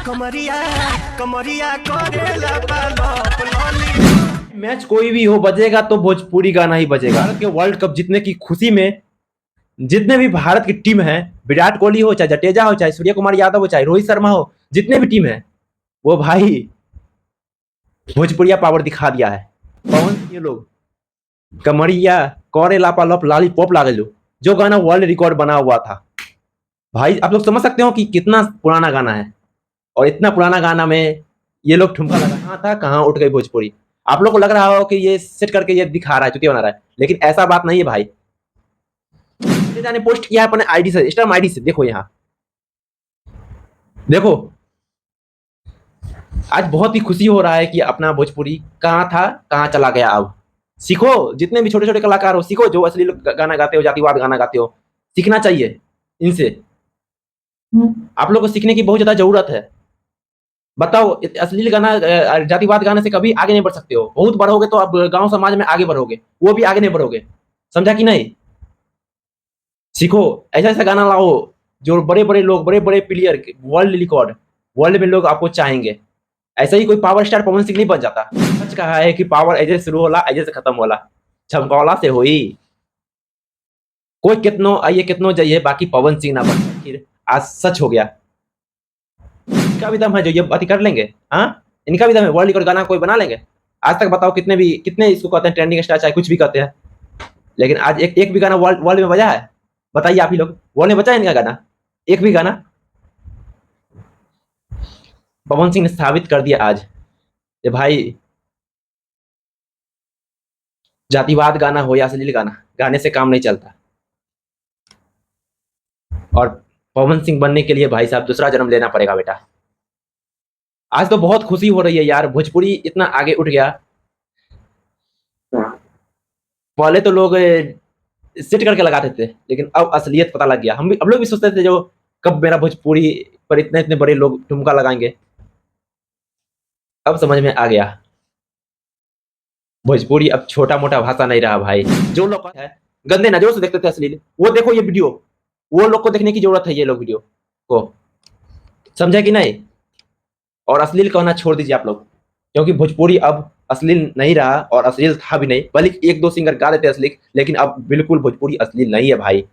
कमरिया कमरिया करेला पालप लॉली। मैच कोई भी हो बजेगा तो भोजपुरी गाना ही बजेगा। भारत के वर्ल्ड कप जीतने की खुशी में जितने भी भारत की टीम है, विराट कोहली हो, चाहे जडेजा हो, चाहे सूर्य कुमार यादव हो, चाहे रोहित शर्मा हो, जितने भी टीम है वो भाई भोजपुरिया पावर दिखा दिया है। पवन ये लोग कमरिया करे लापालप लॉलीपॉप लागे लो, जो गाना वर्ल्ड रिकॉर्ड बना हुआ था भाई। आप लोग समझ सकते हो कि कितना पुराना गाना है, और इतना पुराना गाना में ये लोग ठुमका लगा कहाँ था, कहाँ उठ गई भोजपुरी। आप लोग को लग रहा हो कि ये सेट करके ये दिखा रहा है, चुतिया बना रहा है, लेकिन ऐसा बात नहीं है भाई। ने पोस्ट किया है अपने आईडी से, इंस्टाग्राम आईडी से। देखो यहाँ देखो, आज बहुत ही खुशी हो रहा है कि अपना भोजपुरी कहाँ था कहाँ चला गया। अब सीखो, जितने भी छोटे छोटे कलाकार हो सीखो, जो असली गाना गाते हो, जातिवाद गाना गाते हो, सीखना चाहिए इनसे। आप लोग को सीखने की बहुत ज्यादा जरूरत है। बताओ, अश्लील गाना जातिवाद गाने से कभी आगे नहीं बढ़ सकते हो। बहुत बढ़ोगे तो आप गांव समाज में आगे बढ़ोगे, वो भी आगे नहीं बढ़ोगे। समझा कि नहीं? सीखो, ऐसा ऐसा गाना लाओ जो बड़े बड़े लोग, बड़े बड़े प्लेयर, वर्ल्ड रिकॉर्ड, वर्ल्ड में लोग आपको चाहेंगे। ऐसा ही कोई पावर स्टार पवन सिंह नहीं बन जाता। सच कहा है कि पावर ऐसे शुरू होला ऐसे से खत्म होला, चमकौला से हुई। कोई कितनो आइए कितनो जाइए, बाकी पवन सिंह ना बन। फिर आज सच हो गया। इनका भी दम है जो ये बात कर लेंगे। हाँ, इनका भी दम है, वर्ल्ड रिकॉर्ड गाना कोई बना लेंगे। आज तक बताओ कितने इसको कहते हैं ट्रेंडिंग स्टार, चाहे कुछ भी कहते हैं, लेकिन आज एक भी गाना वर्ल्ड में बजा है? बताइए आप ही लोग, वर्ल्ड में बचा है इनका गाना? एक भी गाना? पवन सिंह ने साबित कर दिया आज कि भाई जातिवाद गाना हो या अश्लील गाना, गाने से काम नहीं चलता। और पवन सिंह बनने के लिए भाई साहब दूसरा जन्म लेना पड़ेगा बेटा। आज तो बहुत खुशी हो रही है यार, भोजपुरी इतना आगे उठ गया। पहले तो लोग सेट करके लगाते थे, लेकिन अब असलियत पता लग गया। हम लोग भी सोचते थे जो कब मेरा भोजपुरी पर इतने इतने बड़े लोग ठुमका लगाएंगे। अब समझ में आ गया, भोजपुरी अब छोटा मोटा भाषा नहीं रहा भाई। जो लोग है गंदे नजरों से देखते थे अश्लील, वो देखो ये वीडियो, वो लोग को देखने की जरूरत है। ये लोग वीडियो को समझे कि नहीं? और अश्लील कहना छोड़ दीजिए आप लोग, क्योंकि भोजपुरी अब अश्लील नहीं रहा, और अश्लील था भी नहीं। बल्कि एक दो सिंगर गा देते अश्लील, लेकिन अब बिल्कुल भोजपुरी अश्लील नहीं है भाई।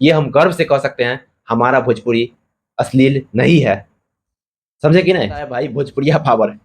ये हम गर्व से कह सकते हैं, हमारा भोजपुरी अश्लील नहीं है। समझे कि नहीं भाई? भोजपुरिया पावर।